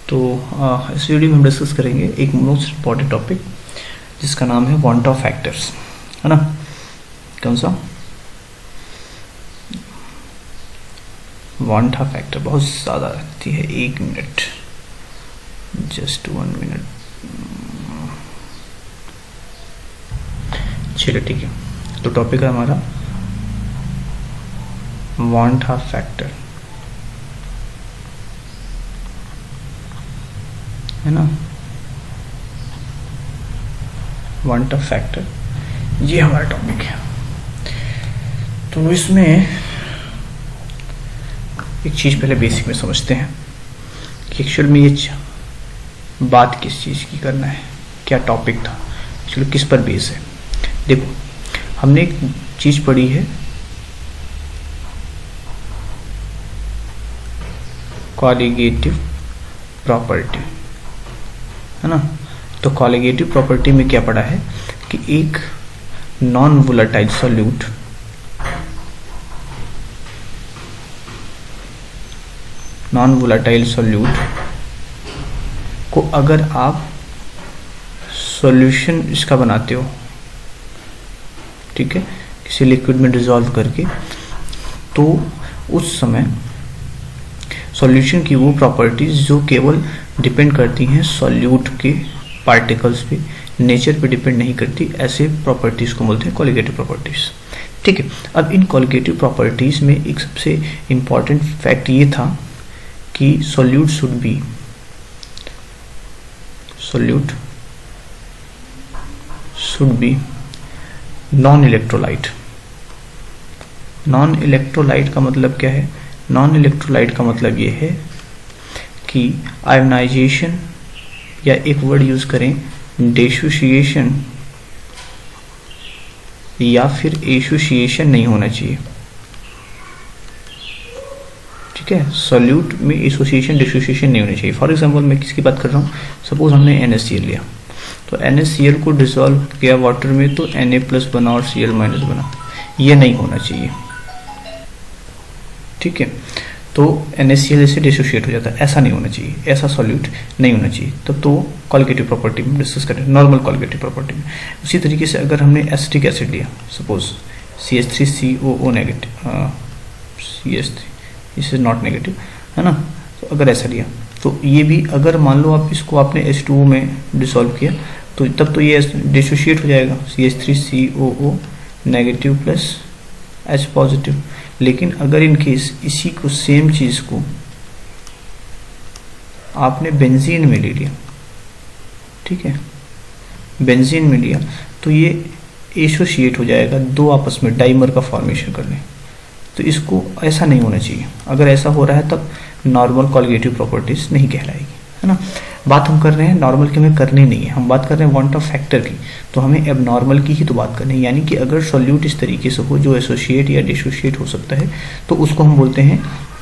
तो इस वीडियो में हम डिस्कस करेंगे एक मोस्ट इम्पॉर्टेंट टॉपिक जिसका नाम है वांट ऑफ फैक्टर्स, है ना। कौन सा? वांट ऑफ फैक्टर बहुत ज़्यादा रहती है। 1 मिनट, जस्ट 1 मिनट। चलो ठीक है, तो टॉपिक है हमारा वांट ऑफ फैक्टर, है ना। वांट ऑफ फैक्टर ये हमारा टॉपिक है। तो इसमें एक चीज़ पहले बेसिक में समझते हैं कि एक्चुअल में ये बात किस चीज़ की करना है, क्या टॉपिक था, एक्चुअली किस पर बेस है। देखो, हमने एक चीज़ पढ़ी है कॉलिगेटिव प्रॉपर्टी, है ना। तो कॉलिगेटिव प्रॉपर्टी में क्या पढ़ा है कि एक नॉन वोलेटाइल सॉल्यूट को अगर आप सॉल्यूशन इसका बनाते हो, ठीक है, किसी लिक्विड में डिसॉल्व करके, तो उस समय सॉल्यूशन की वो प्रॉपर्टीज जो केवल डिपेंड करती हैं सॉल्यूट के पार्टिकल्स पे, नेचर पे डिपेंड नहीं करती, ऐसे प्रॉपर्टीज को बोलते हैं कॉलिगेटिव प्रॉपर्टीज, ठीक है। अब इन कॉलिगेटिव प्रॉपर्टीज में एक सबसे इंपॉर्टेंट फैक्ट ये था कि solute should be non electrolyte. Non electrolyte का मतलब क्या है? नॉन इलेक्ट्रोलाइट का मतलब ये है कि आयोनाइजेशन, या एक वर्ड यूज करें डिसोसिएशन या फिर एसोसिएशन नहीं होना चाहिए, ठीक है। सॉल्यूट में एसोसिएशन डिसोसिएशन नहीं होना चाहिए। फॉर एग्जांपल मैं किसकी बात कर रहा हूँ, सपोज हमने NaCl लिया, तो NaCl को डिसॉल्व किया वाटर में तो Na+ बना और Cl- बना, ये नहीं होना चाहिए, ठीक है। तो NaCl से डिसोसिएट हो जाता है, ऐसा नहीं होना चाहिए, ऐसा सॉल्यूट नहीं होना चाहिए। तब तो कॉलिगेटिव प्रॉपर्टी में डिस्कस करें, नॉर्मल कॉलिगेटिव प्रॉपर्टी में। उसी तरीके से अगर हमने एसिटिक एसिड लिया, सपोज CH3COO नेगेटिव, CH3 इस इज नॉट नेगेटिव, है ना। तो अगर ऐसा लिया तो ये भी, अगर मान लो आप इसको आपने H2O में डिसॉल्व किया तो तब तो ये डिसोसिएट हो जाएगा, CH3COO negative plus H positive. लेकिन अगर इन केस इसी को, सेम चीज को आपने बेंजीन में ले लिया, ठीक है, बेंजीन में लिया, तो ये एसोसिएट हो जाएगा, दो आपस में डाइमर का फॉर्मेशन कर लें। तो इसको ऐसा नहीं होना चाहिए। अगर ऐसा हो रहा है तब नॉर्मल कॉलिगेटिव प्रॉपर्टीज नहीं कहलाएगी, है ना। बात हम कर रहे हैं नॉर्मल की, हमें करनी नहीं है, हम बात कर रहे हैं वांट ऑफ फैक्टर की, तो हमें अब नॉर्मल की ही तो बात करनी है। यानी कि अगर सॉल्यूट इस तरीके से हो जो एसोसिएट या डिसोसिएट हो सकता है, तो उसको हम बोलते हैं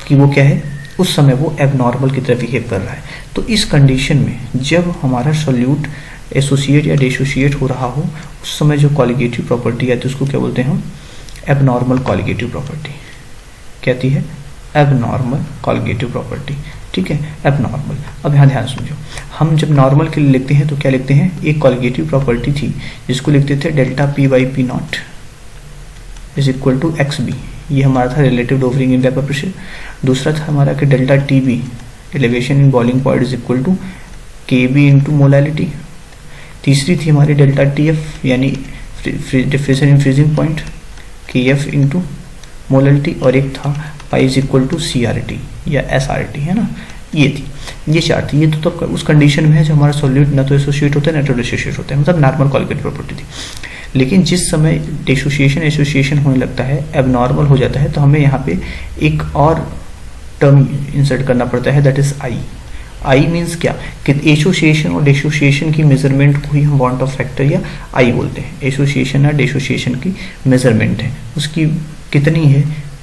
कि वो क्या है, उस समय वो एबनॉर्मल की तरह बिहेव कर रहा है। तो इस कंडीशन में जब हमारा सॉल्यूट एसोसिएट या डिसोसिएट हो रहा हो, उस समय जो कॉलिगेटिव प्रॉपर्टी आती है उसको क्या बोलते हैं हम? एबनॉर्मल कॉलिगेटिव प्रॉपर्टी कहती है, एबनॉर्मल कॉलिगेटिव प्रॉपर्टी, ठीक है, एबनॉर्मल। अब यहाँ ध्यान समझो, हम जब नॉर्मल के लिए लिखते हैं तो क्या लिखते हैं? एक कॉलिगेटिव प्रॉपर्टी थी जिसको लिखते थे delta P/P0 is equal to XB, ये हमारा था relative lowering in vapour pressure. दूसरा था हमारा कि delta TB elevation in boiling point is equal to KB into molality. तीसरी थी हमारी डेल्टा TF यानी diffusion in freezing point, KF into molality. और एक था pi is equal to CRT या SRT, है ना। ये थी, ये चार थी। ये तो तब उस कंडीशन में है जब हमारा सॉल्यूट ना तो एसोसिएट होता है ना तो डिसोसिएट होता है, मतलब नॉर्मल कॉलिगेटिव प्रॉपर्टी थी। लेकिन जिस समय डिसोसिएशन एसोसिएशन होने लगता है, एबनॉर्मल हो जाता है, तो हमें यहाँ पे एक और टर्म इंसर्ट करना पड़ता है, दैट इज आई मीन्स क्या कि एसोसिएशन और डिसोसिएशन की मेजरमेंट को ही हम वांट ऑफ फैक्टर या आई बोलते हैं। एसोसिएशन या डिसोसिएशन की मेजरमेंट है, उसकी कितनी है,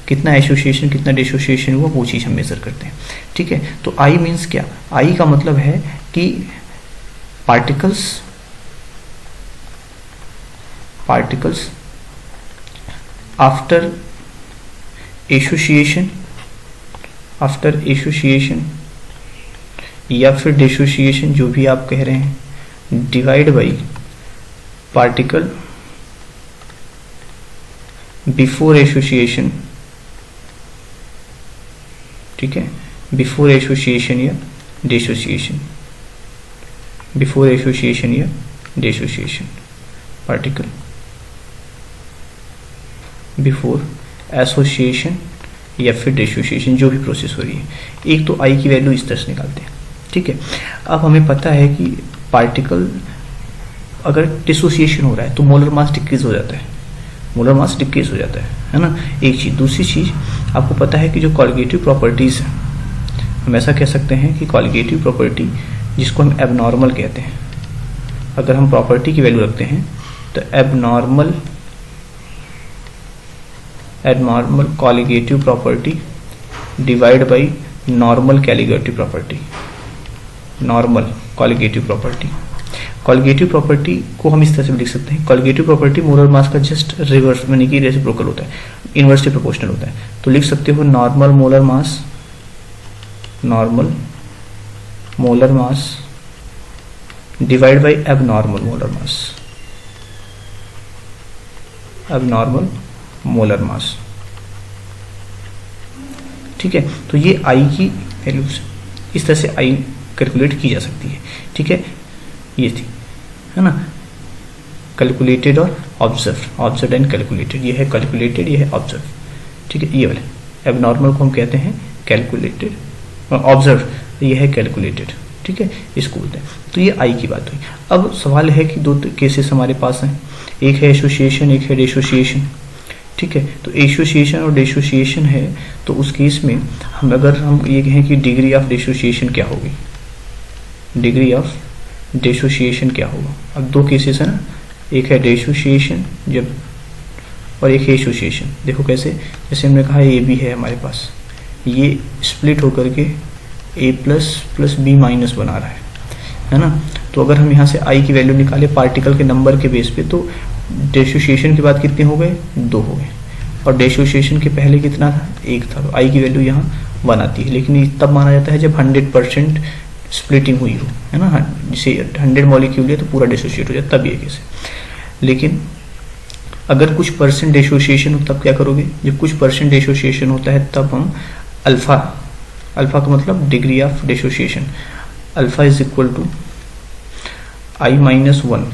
कितना एसोसिएशन कितना डिसोसिएशन हुआ, वो चीज़ हम मेजर करते हैं, ठीक है। तो आई मीन्स क्या? आई का मतलब है कि पार्टिकल्स आफ्टर एसोसिएशन या फिर डिसोसिएशन, जो भी आप कह रहे हैं, divide by particle before association, ठीक है, बिफोर एसोसिएशन या डिसोसिएशन, बिफोर एसोसिएशन या डिसोसिएशन, पार्टिकल बिफोर एसोसिएशन या फिर डिसोसिएशन, जो भी प्रोसेस हो रही है। एक तो आई की वैल्यू इस तरह से निकालते हैं, ठीक है। अब हमें पता है कि पार्टिकल अगर डिसोसिएशन हो रहा है तो मोलर मास डिक्रीज हो जाता है, मोलर मास डिक्रीज हो जाता है ना, एक चीज। दूसरी चीज आपको पता है कि जो कॉलिगेटिव प्रॉपर्टीज है, हम ऐसा कह सकते हैं कि कॉलिगेटिव प्रॉपर्टी जिसको हम एबनॉर्मल कहते हैं, अगर हम प्रॉपर्टी की वैल्यू रखते हैं तो abnormal colligative property divide by normal colligative property, normal colligative property. Colligative property को हम इस तरह से भी लिख सकते हैं, कॉलिगेटिव प्रॉपर्टी मोलर मास का जस्ट रिवर्स यानी कि रेसिप्रोकल होता है, इनवर्सली प्रोपोर्शनल होता है। तो लिख सकते हो normal molar mass, normal molar mass divide by abnormal molar mass, abnormal molar mass, ठीक है। तो ये आई की वैल्यूज इस तरह से आई कैलकुलेट की जा सकती है, ठीक है। ये थी, है ना, कैलकुलेटेड और ऑब्जर्व, ऑब्जर्व एंड कैलकुलेटेड। ये है कैलकुलेटेड, ये है ऑब्जर्व, ठीक है। ये वाले एबनॉर्मल को हम कहते हैं कैलकुलेटेड, ऑब्जर्व ये है कैलकुलेटेड, ठीक है, इसको बोलते हैं। तो ये आई की बात हुई। अब सवाल है कि दो केसेस हमारे पास हैं, एक है एसोसिएशन, एक है डिसोसिएशन, ठीक है। तो एसोसिएशन और डिसोसिएशन है, तो उस केस में हम अगर हम ये कहें कि डिग्री ऑफ डिसोसिएशन क्या होगी, डिग्री ऑफ डिसोसिएशन क्या होगा। अब दो केसेस है ना, एक है डिसोसिएशन जब और एक है एसोसिएशन। देखो कैसे, जैसे हमने कहा ए बी है हमारे पास, ये स्प्लिट होकर के ए प्लस प्लस बी माइनस बना रहा है ना। तो अगर हम यहाँ से आई की वैल्यू निकाले पार्टिकल के नंबर के बेस पे, तो डिसोसिएशन के बाद कितने हो गए, 2 हो गए, और डिसोसिएशन के पहले कितना था, 1 था। तो आई की वैल्यू यहाँ 1 आती है, लेकिन ये तब माना जाता है जब 100% स्प्लिटिंग हुई हो, है ना। जैसे 100 मॉलिक्यूल है तो पूरा डिसोसिएट हो जाए, तब ये केस है। लेकिन अगर कुछ परसेंट डिसोसिएशन हो तब क्या करोगे, जब कुछ परसेंट डिसोसिएशन होता है तब हम अल्फा, अल्फा का मतलब degree of dissociation, alpha is equal to i minus 1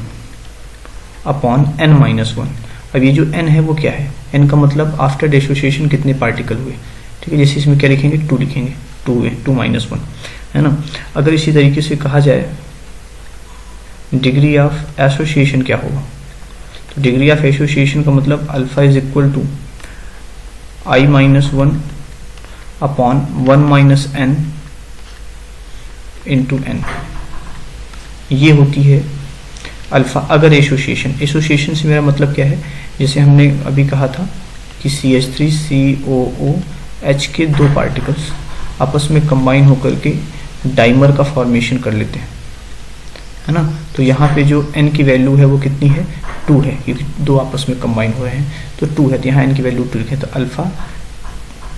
upon n minus 1। अब ये जो n है वो क्या है, n का मतलब आफ्टर डिसोसिएशन कितने पार्टिकल हुए, ठीक है। जैसे इसमें क्या लिखेंगे, 2 लिखेंगे, 2 है, 2 माइनस 1, है ना। अगर इसी तरीके से कहा जाए डिग्री ऑफ एसोसिएशन क्या होगा, तो डिग्री ऑफ एसोसिएशन का मतलब alpha is equal to i minus 1 upon 1 minus n into n, ये होती है अल्फा। अगर एसोसिएशन, एसोसिएशन से मेरा मतलब क्या है, जैसे हमने अभी कहा था कि CH3COOH के 2 पार्टिकल्स आपस में कंबाइन होकर के डाइमर का फॉर्मेशन कर लेते हैं, है ना। तो यहाँ पे जो n की वैल्यू है वो कितनी है, 2 है, क्योंकि 2 आपस में कंबाइन हो रहे हैं, तो 2 है, तो यहाँ n की वैल्यू 2 लिखें। तो अल्फा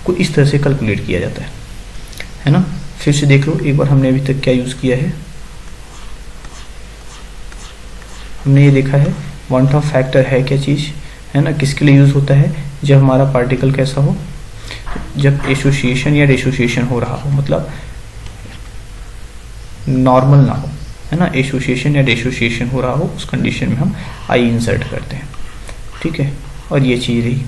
को इस तरह से कैलकुलेट किया जाता है ना। फिर से देख लो एक बार, हमने अभी तक क्या यूज किया है, हमने ये देखा है वांट ऑफ फैक्टर है क्या चीज, है ना, किसके लिए यूज होता है, जब हमारा पार्टिकल कैसा हो, जब एसोसिएशन या डिसोसिएशन हो रहा हो, मतलब नॉर्मल ना हो, है ना, एसोसिएशन या डिसोसिएशन हो रहा हो, उस कंडीशन में हम आई इंसर्ट करते हैं, ठीक है। और ये चीज रही,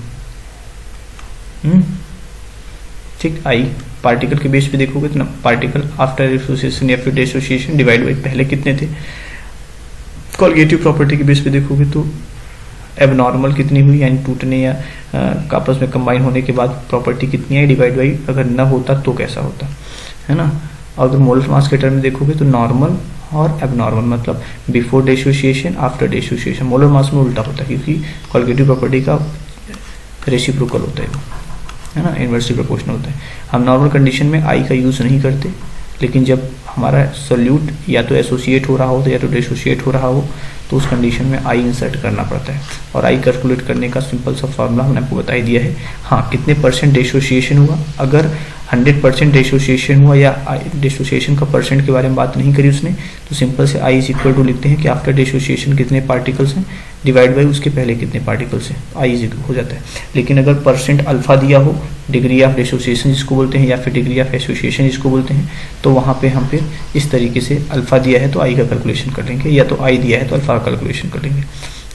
ठीक, आई पार्टिकल के बेस पे देखोगे तो ना, पार्टिकल आफ्टर एसोसिएशन या फिर डिसोसिएशन डिवाइड बाई पहले कितने थे। कॉलिगेटिव प्रॉपर्टी के बेस पे देखोगे तो एबनॉर्मल कितनी हुई, यानी टूटने या आपस में कंबाइन होने के बाद प्रॉपर्टी कितनी है, डिवाइड बाई अगर न होता तो कैसा होता, है ना। अगर मोलर मास के टर्म में देखोगे तो नॉर्मल और एबनॉर्मल, मतलब before dissociation after dissociation. Molar mass में उल्टा होता है, क्योंकि कॉलिगेटिव प्रॉपर्टी का रेसिप्रोकल होता है ना, इनवर्सली प्रोपोर्शनल होता है। हम नॉर्मल कंडीशन में आई का यूज नहीं करते, लेकिन जब हमारा सोल्यूट या तो एसोसिएट हो रहा हो या तो डिसोसिएट हो रहा हो, तो उस कंडीशन में आई इंसर्ट करना पड़ता है। और आई कैलकुलेट करने का सिंपल सा फॉर्मूला हमने आपको बता ही दिया है। हाँ, कितने परसेंट डिसोसिएशन हुआ, अगर 100% डिसोसिएशन हुआ या डिसोसिएशन का परसेंट के बारे में बात नहीं करी उसने, तो सिंपल से आई इज इक्वल टू लिखते हैं कि आफ्टर डिसोसिएशन कितने पार्टिकल्स हैं डिवाइड बाई उसके पहले कितने पार्टिकल्स हैं, आई इज हो जाता है। लेकिन अगर परसेंट अल्फा दिया हो, डिग्री ऑफ डिसोसिएशन जिसको बोलते हैं या फिर डिग्री ऑफ एसोसिएशन जिसको बोलते हैं, तो वहाँ पे हम फिर इस तरीके से अल्फा दिया है तो आई का कैलकुलेशन कर लेंगे, या तो आई दिया है तो अल्फा का कैलकुलेशन कर लेंगे,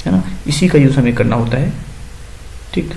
है ना। इसी का यूज़ हमें करना होता है, ठीक।